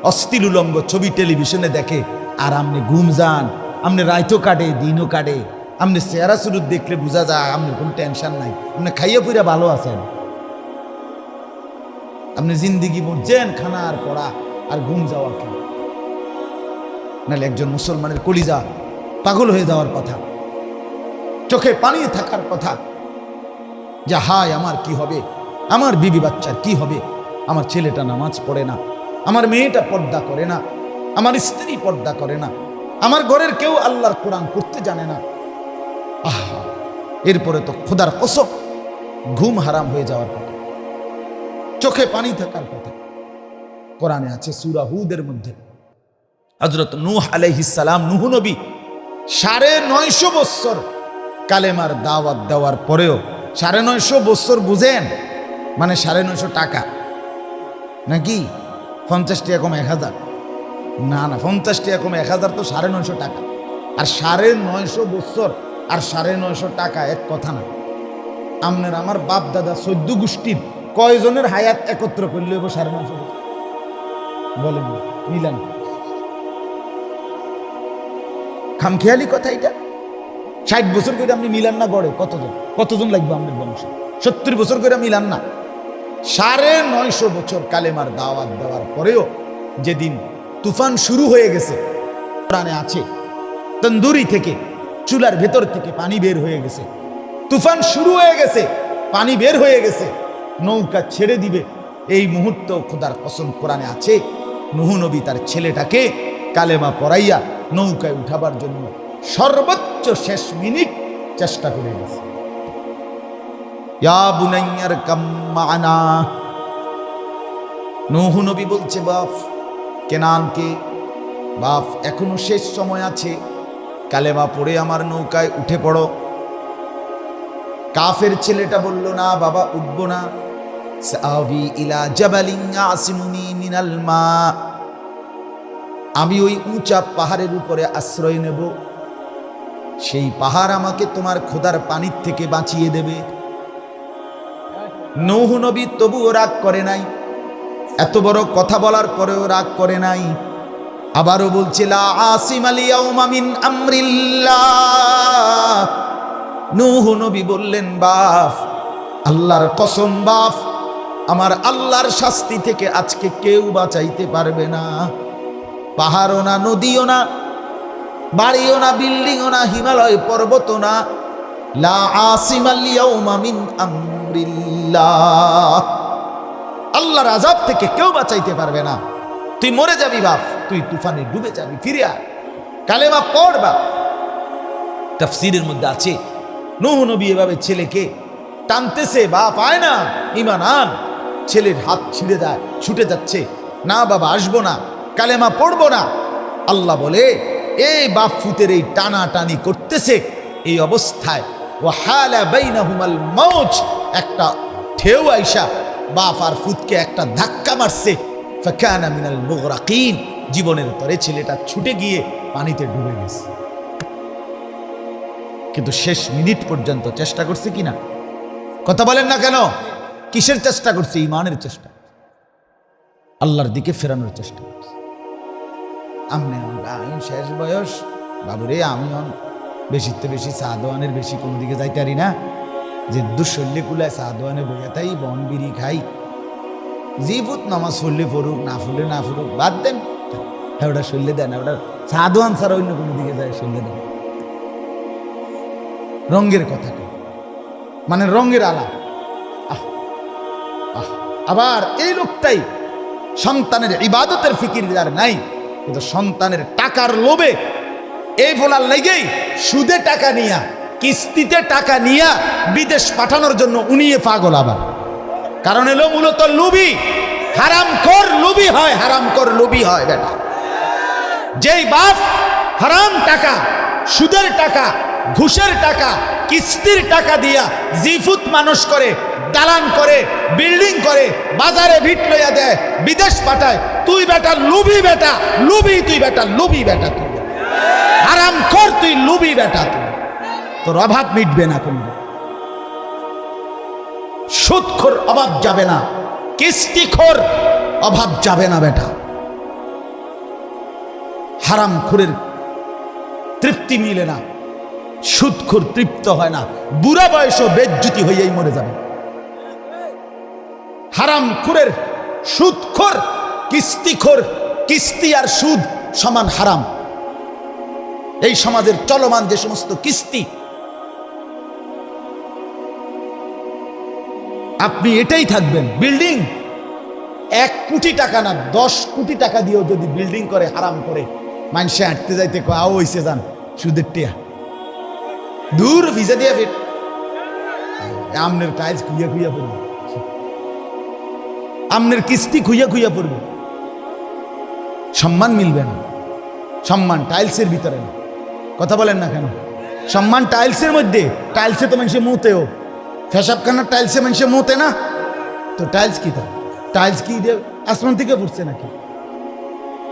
অশ্লীল উলঙ্গ ছবি টেলিভিশনে দেখে, আর আমনে ঘুম যান, আমনে রাইতো কাটে দিনও কাটে, আমনে চেহারা সুরুত দেখলে বোঝা যায় আমনের কোনো টেনশন নাই, আপনি খাইয়ে পুরা ভালো আছেন। আপনি জিন্দিগি বুঝছেন খানা আর পড়া আর ঘুম যাওয়া কি? নাহলে একজন মুসলমানের কলিজা পাগল হয়ে যাওয়ার কথা, চোখে পানি থাকার কথা, যে হায় আমার কি হবে, আমার বিবি বাচ্চার কি হবে, আমার ছেলেটা নামাজ পড়ে না, আমার মেয়েটা পর্দা করে না, আমার স্ত্রী পর্দা করে না, আমার ঘরের কেউ আল্লাহর কোরআন পড়তে জানে না। আহা, এরপরে তো খোদার কসম ঘুম হারাম হয়ে যাওয়ার কথা, চোখে পানি থাকার কথা। কোরআনে আছে সূরা হুদের মধ্যে হযরত নূহ আলাইহিস সালাম, নূহ নবী 950 বছর কালেমার দাওয়াত দেওয়ার পরেও, 950 বছর বুঝেন মানে 950 টাকা নাকি? 50 টাকা কম 1000? না না, 50 টাকা কম 1000 তো 950 টাকা। আর 950 বছর আর 950 টাকা এক কথা না। আমনের আমার বাপ দাদা 14 গোষ্ঠীর কয়জনের হায়াত একত্র করলে 950 বছর? বলেন মিলান, খামখেয়ালি কথা এটা। 60 বছর করে আপনি মিলান না গড়ে কতজন লাগবে আমাদের বংশে? 70 বছর করে মিলান না। 950 বছর কালেমার দাওয়াত দেওয়ার পরেও যেদিন তুফান শুরু হয়ে গেছে, কোরআনে আছে তন্দুরি থেকে, চুলার ভেতর থেকে পানি বের হয়ে গেছে, তুফান শুরু হয়ে গেছে, পানি বের হয়ে গেছে, নৌকা ছেড়ে দিবে, এই মুহূর্ত খোদার কসম কোরআনে আছে নূহ নবী তার ছেলেটাকে কালেমা পড়াইয়া নৌকায় উঠাবার জন্য সর্বোচ্চ শেষ মিনিট চেষ্টা করে গেছে। ইয়া বুনাইয়ার কাম্মানা, নূহ নবী বলছে বাপ কেনানকে, বাপ এখনো শেষ সময় আছে, কালেমা পড়ে আমার নৌকায় উঠে পড়ো। কাফের ছেলেটা বলল না বাবা, উঠব না। সাআবি ইলা জাবালিন ইয়াসিমুনি মিনাল মা, আমি ওই উঁচা পাহাড়ের উপরে আশ্রয় নেব, সেই পাহাড় আমাকে তোমার খোদার পানির থেকে বাঁচিয়ে দেবে। নূহ নবী তবুও রাগ করে নাই, এত বড় কথা বলার পরেও রাগ করে নাই। আবারও বলছে লা আসিমাল ইয়াউমা মিন আমরিল্লাহ। নূহ নবী বললেন বাপ আল্লাহর কসম বাপ, আমার আল্লাহর শাস্তি থেকে আজকে কেউ বাঁচাইতে পারবে না। পাহাড়ও না, নদীও না, বাড়িও না, বিল্ডিংও না, হিমালয় পর্বতও না, লা আসিমাল ইয়াউমা মিন আমরিল্লাহ। আল্লাহর আযাব থেকে কেউ বাঁচাইতে পারবে না। তুই মরে যাবি বাপ, তুই তুফানে ডুবে যাবি, ফিরে আয়, কালেমা পড় বাপ। তাফসীরের মধ্যে আছে নূহ নবী এভাবে ছেলেকে টানতেছে, বাপ আয় না, ঈমান আন। ছেলের হাত ছিঁড়ে যায়, ছুটে যাচ্ছে, না বাবা আসবো না, কালেমা পড়বো না। আল্লাহ বলে এই বাপ ফুতের এই টানা টানি করতেছে, এই অবস্থায় ওয়াহালা বাইনাহুমাল মাউজ, একটা ঢেউ আইসা বাপ আর ফুতকে একটা ধাক্কা মারছে। ফাকানা মিনাল মুগরাকিন, জীবনের তরে ছেলেটা ছুটে গিয়ে পানিতে ডুবে গেছে। কিন্তু শেষ মিনিট পর্যন্ত চেষ্টা করছে কিনা? কথা বলেন না কেন? কিসের চেষ্টা করছে? ঈমানের চেষ্টা, আল্লাহর দিকে ফেরানোর চেষ্টা করছে। আমি শেষ বয়স বাবুরে, আমি বেশিতে বেশি সাদওয়ানের বেশি কোনো দিকে যাইতে পারি না, যে দুঃশল্যে কুলায় সাদওয়ানে বইয়া তাই বন বিড়ি খাই, জিবুত নামাজ পড়লে পড়ুক, না পড়লে না পড়ুক, বাদ দেন, হ্যাঁ ওটা শল্যে দেন, ওটা সাদওয়ান ছাড়া অন্য কোনো দিকে যায় শল্যে দেন। রঙের কথা মানে রঙের আলা। আবার এই লোকটাই সন্তানের ইবাদতের ফিকির যার নাই, কিন্তু সন্তানের টাকার লোভে এই বলার লেগেই সুদে টাকা নিয়া কিস্তিতে টাকা নিয়ে বিদেশ পাঠানোর জন্য উনিয়ে পাগল আবার। কারণ এলো মূলত লুবি, হারামখোর লুবি হয়, হারামখোর লুবি হয় বেটা। যেই বাপ হারাম টাকা, সুদের টাকা, ঘুষের টাকা, কিস্তির টাকা দিয়া জিফুত মানুষ করে, দালান করে, বিল্ডিং করে, বাজারে ভিট লইয়া দেয়, বিদেশ পাঠায়, তুই বেটা লুবি বেটা, লুবি তুই বেটা, লুবি বেটা তুই, হারামখোর তুই, লুবি বেটা তুই। তোর অভাব মিটবে না, কোন সুদখোর অভাব যাবে না, কিস্তিখোর অভাব যাবে না বেটা। হারামখোরের তৃপ্তি মিলে না, সুদখোর তৃপ্ত হয় না, বুড়া বয়সও বেজ্জুতি হইয়াই মরে যাবে। হারামখোরের, সুদখোর, কিস্তিখোর, কিস্তি আর সুদ সমান হারাম। এই সমাজের চলমান যে সমস্ত কিস্তি, আপনি এটাই থাকবেন। বিল্ডিং 1 কোটি টাকা না 10 কোটি টাকা দিয়েও যদি বিল্ডিং করে হারাম করে, মানুষে হাঁটতে যাইতে আও হইছে যান সুদের টিয়া দূর ভিজা দিয়া ফিট আমনের টাইলস খুইয়া খুইয়া পড়বে, আমনের কিস্তি খুইয়া খুইয়া পড়বে, সম্মান মিলবে না। সম্মান টাইলসের ভিতরে না, কথা বলেন না কেন? সম্মান টাইলসের মধ্যে, টাইলসে তো মানুষে মুতেও, ফেসাবখানার টাইলসে মানুষে মুতে না, তো টাইলস কি? তা টাইলস কি আসমান থেকে পড়ছে নাকি?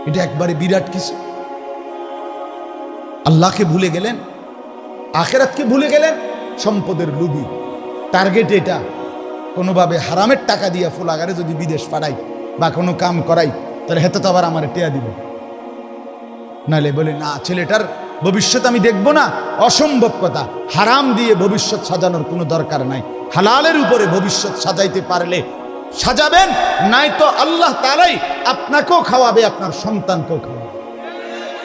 এটা একবারে বিরাট কিছু। আল্লাহকে ভুলে গেলেন, আখেরাতকে ভুলে গেলেন, সম্পদের লুবি। টার্গেট এটা, কোনোভাবে হারামের টাকা দিয়া ফুলাগারে যদি বিদেশ পাঠাই বা কোনো কাম করাই, তাহলে হেতে তো আবার আমার টেয়া দিব, নাহলে বলে না ছেলেটার ভবিষ্যৎ আমি দেখব না, অসম্ভব কথা। হারাম দিয়ে ভবিষ্যৎ সাজানোর কোনো দরকার নাই। হালালের উপরে ভবিষ্যৎ সাজাইতে পারলে সাজাবেন, নাই তো আল্লাহ তাআলাই আপনাকেও খাওয়াবে, আপনার সন্তানকেও খাওয়াবে।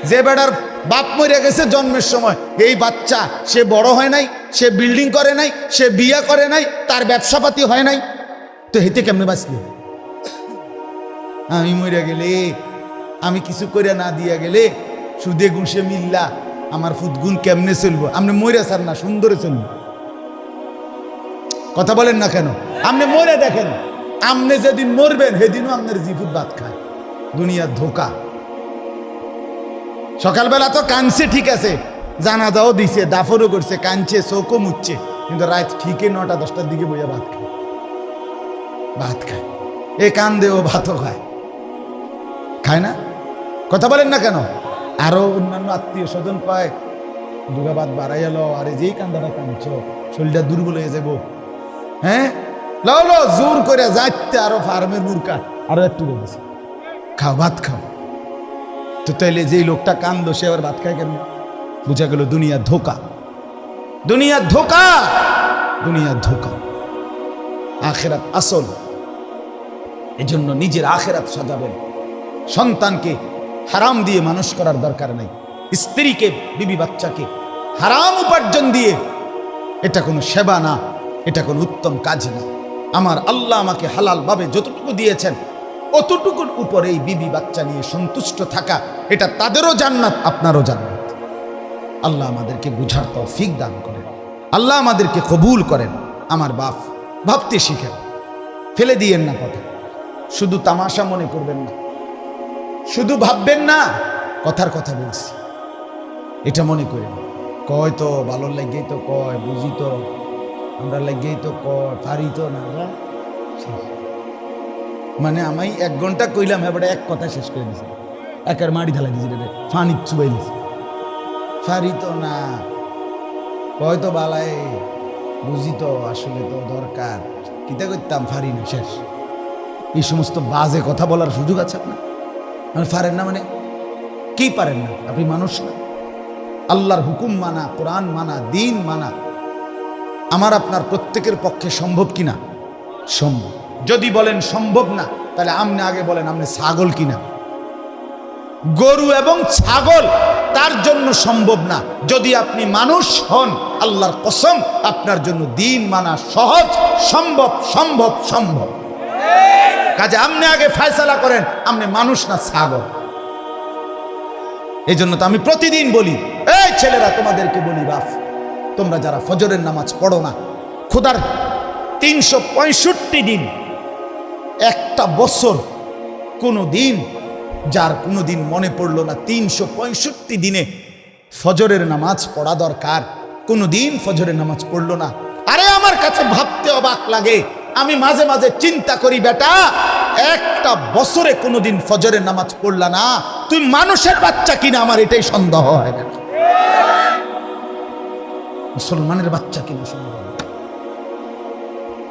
যে বেটার বাপ মরে গেছে জন্মের সময়, এই বাচ্চা সে বড় হয় নাই, সে বিল্ডিং করে নাই, সে বিয়ে করে নাই, তার ব্যবসাপাতি হয় নাই, তো হেতে কেমনে বাঁচবে? আমি মরে গেলে, আমি কিছু করে না দিয়া গেলে, সুদে ঘুষে মিল্লা আমার ফুদগুন কেমনে চলবো? আপনি মরে সার না সুন্দরে চলবো, কথা বলেন না কেন? আপনি মরে দেখেন, আপনি যেদিন মরবেন সেদিনও আপনার জিফুত ভাত খায়। দুনিয়ার ধোকা। সকালবেলা তো কানছে, ঠিক আছে, জানাজাও দিছে, দাফনও করছে, কানছে, চোখও মুচ্ছে, কিন্তু রাত ঠিকই 9টা-10টার দিকে বইয়া ভাত খায়, ভাত খায়। এ কান দেও ভাতও খায়, খায় না? কথা বলেন না কেন? আরো অন্যান্য আত্মীয় স্বজন পায়, দুগা ভাত বাড়াই এলো, আরে যেই কান্দাটা কাঁদছ শরীরটা দুর্বল হয়ে যাবো, হ্যাঁ লো লো জোর করে যাইতে, আরো ফার্মের মুরকা আরো একটু বলেছে, খাও ভাত খাও। তো তাইলে যেই লোকটা কান্দো সে আবার ভাত খায় কেন? বুঝা গেল দুনিয়ার ধোকা, দুনিয়ার ধোকা, দুনিয়ার ধোকা। আখেরাত আসল। এজন্য নিজের আখেরাত সাজাবেন। সন্তানকে হারাম দিয়ে মানুষ করার দরকার নাই। স্ত্রীকে, বিবি বাচ্চাকে হারাম উপার্জন দিয়ে, এটা কোনো সেবা না, এটা কোনো উত্তম কাজ না। আমার আল্লাহ আমাকে হালাল ভাবে যতটুকু দিয়েছেন, অতটুকুর উপরে এই বিবি বাচ্চা নিয়ে সন্তুষ্ট থাকা, এটা তাদেরও জান্নাত, আপনারও জান্নাত। আল্লাহ আমাদেরকে বুঝার তৌফিক দান করেন, আল্লাহ আমাদেরকে কবুল করেন। আমার বাপ, ভাবতে শিখেন, ফেলে দিয়েন না কথা, শুধু তামাশা মনে করবেন না, শুধু ভাববেন না কথার কথা বলছি, এটা মনে করেন। কয় তো ভালো লাগেই তো কয়, বুঝি তো আমরা লাগেই তো কয়, পারি তো না, মানে আমি 1 ঘন্টা কইলাম, এবার এক কথা শেষ করে দিছি, একের মাড়ি ঢালাই দিছি, ফানি চুবাই দিছি, পারি তো না, কয় তো বালাই, বুঝি তো আসলে তো দরকার, কিতা করতাম, পারি না, শেষ। এই সমস্ত বাজে কথা বলার সুযোগ আছে আপনার? মানে পারেন না, মানে কি পারেন না? আপনি মানুষ না? আল্লাহর হুকুম মানা, কোরআন মানা, দিন মানা আমার আপনার প্রত্যেকের পক্ষে সম্ভব কিনা? সম্ভব। যদি বলেন সম্ভব না, তাহলে আপনি আগে বলেন আপনি ছাগল কিনা। গরু এবং ছাগল তার জন্য সম্ভব না। যদি আপনি মানুষ হন, আল্লাহর কসম আপনার জন্য দিন মানা সহজ, সম্ভব, সম্ভব, সম্ভব। কাজে আপনি আগে ফয়সালা করেন আপনি মানুষ না ছাগল। এই জন্য তো আমি প্রতিদিন বলি, এই ছেলেরা তোমাদেরকে বলি, বাপ তোমরা যারা ফজরের নামাজ পড়ো না, খোদার 365 দিন, একটা বছর কোনো দিন যার কোনো দিন মনে পড়লো না 365 দিনে ফজরের নামাজ পড়া দরকার, কোনো দিন ফজরের নামাজ পড়লো না। আরে আমার কাছে ভাবতে অবাক লাগে, আমি মাঝে মাঝে চিন্তা করি, বেটা একটা বছরে কোনোদিন ফজরের নামাজ পড়লা না, তুই মানুষের বাচ্চা কিনা? আমার এটাই সন্দেহ হয়, মুসলমানের বাচ্চা কিনা সন্দেহ,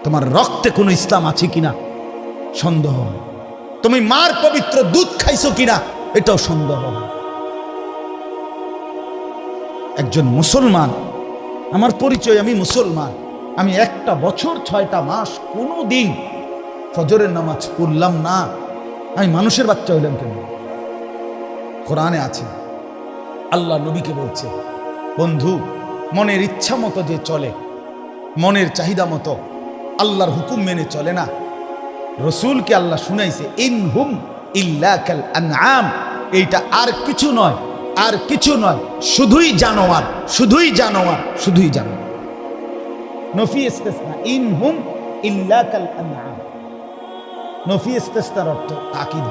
তোমার রক্তে কোনো ইসলাম আছে কিনা সন্দেহ হয়, তুমি মার পবিত্র দুধ খাইছো কিনা এটাও সন্দেহ হয়। একজন মুসলমান, আমার পরিচয় আমি মুসলমান, আমি একটা বছর 6টা মাস কোনো দিন ফজরের নামাজ পড়লাম না, আমি মানুষের বাচ্চা হইলাম কেন? কোরআনে আছে, আল্লাহ নবীকে বলছে, বন্ধু মনের ইচ্ছা মতো যে চলে, মনের চাহিদা মতো আল্লাহর হুকুম মেনে চলে না, রসুলকে আল্লাহ শুনাইছে ইনহুম ইল্লা কাল আনআম, এইটা আর কিছু নয়, আর কিছু নয়, শুধুই জানোয়ার, শুধুই জানোয়ার, শুধুই জানোয়ার। নফি ইস্তিসনা, ইনহুম ইল্লা কাল আনআম, নফি ইস্তিসনার অর্থ তাকিদ,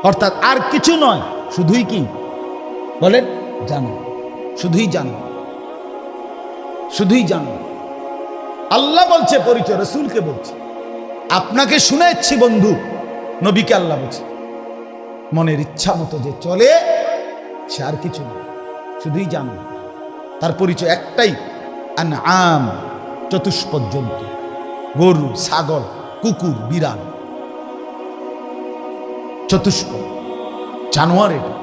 অর্থাৎ আর কিছু নয়, শুধুই কি বলেন? জানো, শুধুই জানো, শুধুই জানো। আল্লাহ বলছে পরিচয়, রসুলকে বলছে, আপনাকে শুনেছি বন্ধু, নবীকে আল্লাহ বলছে, মনের ইচ্ছা মতো যে চলে সে আর কিছু না, শুধুই জানো। তার পরিচয় একটাই, আনআম, চতুষ্পদ জন্তু, গরু, ছাগল, কুকুর, বিড়াল, চতুষ্পদ জানোয়ার, এটা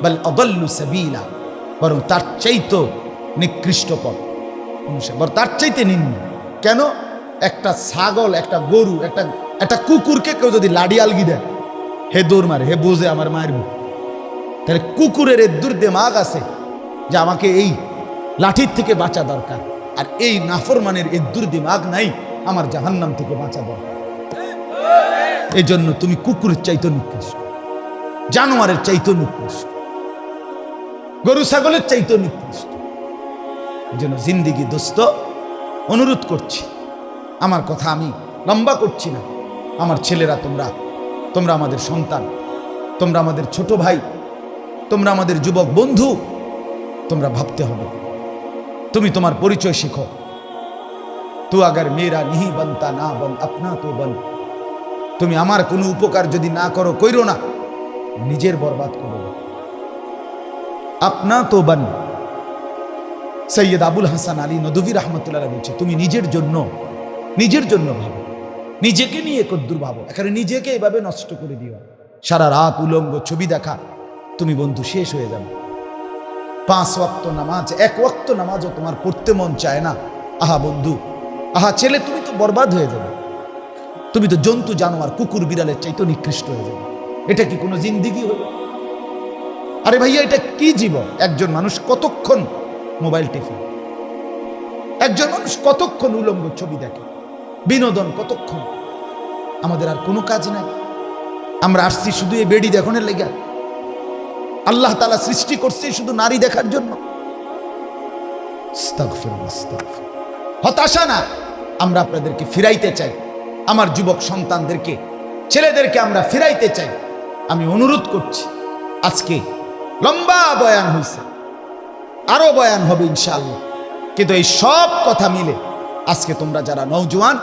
বল আদাল্লু সাবিলা, বরং তার চাইতে নিকৃষ্ট পথ, তার চাইতে নিম্ন। কেন? একটা ছাগল, একটা গরু, একটা কুকুরকে কেউ যদি লাডি আলগি দেয়, হে দৌড় মারে, হে বোঝে আমার মায়ের মুখ, তাহলে কুকুরের এর দুর্দিমাগ আছে যে আমাকে এই লাঠির থেকে বাঁচা দরকার, আর এই নাফরমানের এর দুর্দিমাগ নাই আমার জাহান্নাম থেকে বাঁচা দরকার। এই জন্য তুমি কুকুরের চাইতে নিকৃষ্ট, জানোয়ারের চাইতে নিকৃষ্ট, গরু ছাগলের চাইতে নিকৃষ্ট। এই জন্য জিন্দিগি দোস্ত, অনুরোধ করছি, আমার কথা আমি লম্বা করছি না, আমার ছেলেরা, তোমরা আমাদের সন্তান, তোমরা আমাদের ছোট ভাই, তোমরা আমাদের যুবক বন্ধু, তোমরা ভাবতে হবে, তুমি তোমার পরিচয় শিখো। তু আগার মেরা নিহি বনতা না বন আপনা তো বন, তুমি আমার কোনো উপকার যদি না করো, কইরো না, নিজের বরবাদ করো, আপনা তো বন। সৈয়দ আবুল হাসান আলী নদভী রহমতুল্লাহ বলছে, তুমি নিজের জন্য ভাবো, নিজেকে নিয়ে কদ্দুর ভাবো, এখানে নিজেকে এভাবে নষ্ট করে দিও, সারা রাত উলঙ্গ ছবি দেখা, তুমি বন্ধু শেষ হয়ে যাবে। 5 ওয়াক্ত নামাজ, 1 ওয়াক্ত নামাজও তোমার পড়তে মন চায় না, আহা বন্ধু, আহা ছেলে, তুমি তো বরবাদ হয়ে যাবে, তুমি তো জন্তু জানোয়ার, কুকুর বিড়ালের চাইতে নিকৃষ্ট হয়ে যাবে। এটা কি কোনো জিন্দিগি হলো? আরে ভাইয়া, এটা কি জীবন? একজন মানুষ কতক্ষণ মোবাইল টিপে, একজন মানুষ কতক্ষণ উলঙ্গ ছবি দেখে, বিনোদন কতক্ষণ? আমাদের আর কোনো কাজ নাই, আমরা আসছি শুধু এই বেডি দেখানোর লেগে। আল্লাহ তাআলা সৃষ্টি করছে শুধু নারী দেখার জন্য। হতাশা না, আমরা আপনাদেরকে ফিরাইতে চাই, আমার যুবক সন্তানদেরকে, ছেলেদেরকে আমরা ফিরাইতে চাই। আমি অনুরোধ করছি, আজকে লম্বা বয়ান হয়েছে, আরো বয়ান হবে ইনশাআল্লাহ, কিন্তু এই সব কথা মিলে আজকে তোমরা যারা নওজোয়ান,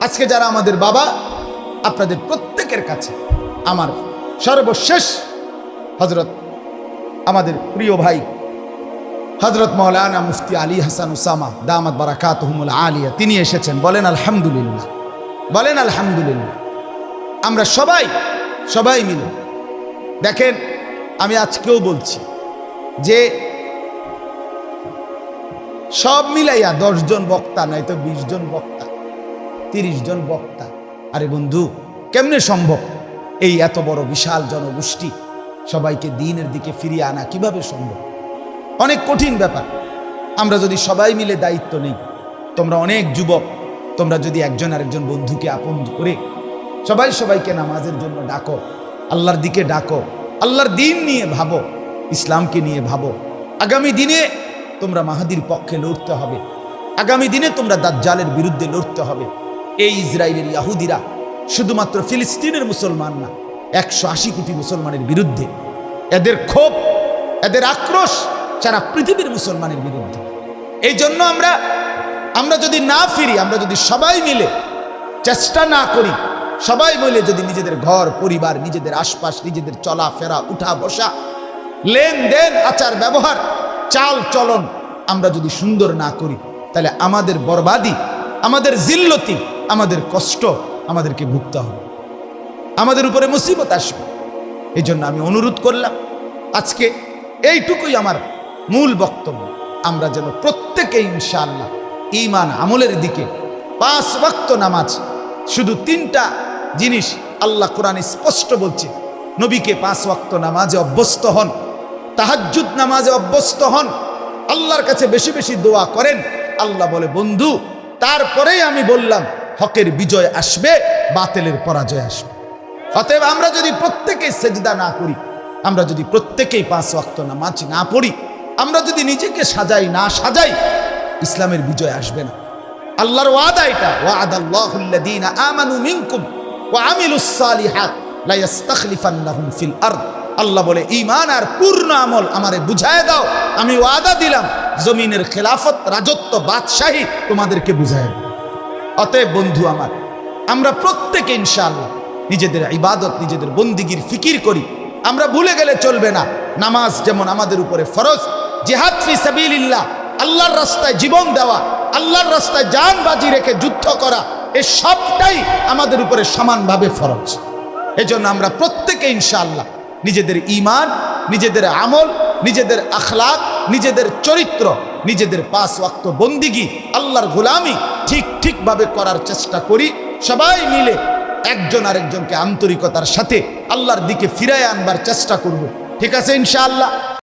আজকে যারা আমাদের বাবা, আপনাদের প্রত্যেকের কাছে আমার সর্বশেষ হযরত আমাদের প্রিয় ভাই হযরত মাওলানা মুফতি আলী হাসান উসামা দামাত বারাকাতুহুমুল আলিয়া, তিনি এসেছেন। বলেন আলহামদুলিল্লাহ, বলেন আলহামদুলিল্লাহ। আমরা সবাই মিলে দেখেন, আমি আজকেও বলছি যে সব মিলাইয়া 10 জন বক্তা, নয়তো 20 জন বক্তা, 30 জন বক্তা, আরে বন্ধু কেমনে সম্ভব? এই এত বড় বিশাল জনগোষ্ঠী সবাইকে দ্বীনের দিকে ফিরিয়ে আনা কিভাবে সম্ভব? অনেক কঠিন ব্যাপার। আমরা যদি সবাই মিলে দায়িত্ব নেই, তোমরা অনেক যুবক, তোমরা যদি একজন আরেকজন বন্ধুকে আপন করে সবাইকে নামাজের জন্য ডাকো, আল্লাহর দিকে ডাকো, আল্লাহর দ্বীন নিয়ে ভাবো, ইসলামকে নিয়ে ভাবো, আগামী দিনে তোমরা মাহাদির পক্ষে লড়তে হবে, আগামী দিনে তোমরা দাজ্জালের বিরুদ্ধে লড়তে হবে। এই ইসরায়েলের ইহুদিরা শুধুমাত্র ফিলিস্তিনের মুসলমান না, 180 কোটি মুসলমানের বিরুদ্ধে। এদের ক্ষোভ, এদের আক্রোশ সারা পৃথিবীর মুসলমানের বিরুদ্ধে। এই জন্য আমরা যদি না ফিরি, আমরা যদি সবাই মিলে চেষ্টা না করি, সবাই মিলে যদি নিজেদের ঘর পরিবার, নিজেদের আশপাশ, নিজেদের চলাফেরা, উঠা বসা, লেনদেন, আচার ব্যবহার, চাল চলন আমরা যদি সুন্দর না করি, তাহলে আমাদের বরবাদি, আমাদের জিল্লতি, আমাদের কষ্ট আমাদেরকে ভুগতে হবে, আমাদের উপরে মুসিবত আসবে। এই জন্য আমি অনুরোধ করলাম, আজকে এইটুকুই আমার মূল বক্তব্য। আমরা যেন প্রত্যেকে ইনশাআল্লাহ ঈমান আমলের দিকে 5 ওয়াক্ত নামাজ, শুধু 3টা জিনিস আল্লাহ কোরআনে স্পষ্ট বলছে। নবীকে 5 ওয়াক্ত নামাজে অভ্যস্ত হন, তাহাজ্জুদ নামাজে অভ্যস্ত হন, আল্লাহর কাছে বেশি বেশি দোয়া করেন। আল্লাহ বলে, বন্ধু, তারপরেই আমি বললাম হকের বিজয় আসবে, বাতিলের পরাজয় আসবে। অতএব আমরা যদি প্রত্যেকেই সেজদা না করি, আমরা যদি প্রত্যেকেই 5 ওয়াক্ত নামাজ না পড়ি, আমরা যদি নিজেকে না সাজাই, ইসলামের বিজয় আসবে না। আল্লাহর ওয়াদা এটা, ওয়াদাল্লাহুল্লাযীনা আমানু মিনকুম ওয়া আমিলুস সালিহাত লা ইস্তাখলিফান্নাহুম ফিল আরদ। আল্লাহ বলে, ঈমান আর পূর্ণ আমল আমারে বুঝায় দাও, আমি ওয়াদা দিলাম জমিনের খেলাফত, রাজত্ব, বাদশাহী তোমাদেরকে বুঝায় দেব। অতএব বন্ধু আমার, আমরা প্রত্যেকে ইনশাআল্লাহ নিজেদের ইবাদত, নিজেদের বন্দিগির ফিকির করি। আমরা ভুলে গেলে চলবে না, নামাজ যেমন আমাদের উপরে ফরজ, জিহাদ ফি সাবিলিল্লাহ, আল্লাহর রাস্তায় জীবন দেওয়া, আল্লাহর রাস্তায় জান বাজি রেখে যুদ্ধ করা, এই সবটাই আমাদের উপরে সমানভাবে ফরজ। এজন্য আমরা প্রত্যেকে ইনশাআল্লাহ নিজেদের ঈমান, নিজেদের আমল, নিজেদের আখলাক, নিজেদের চরিত্র, নিজেদের 5 ওয়াক্ত বন্দিগি, আল্লাহর গোলামি ঠিকভাবে করার চেষ্টা করি। সবাই মিলে একজন আরেকজনকে আন্তরিকতার সাথে আল্লাহর দিকে ফিরায় আনবার চেষ্টা করব। ঠিক আছে ইনশাআল্লাহ।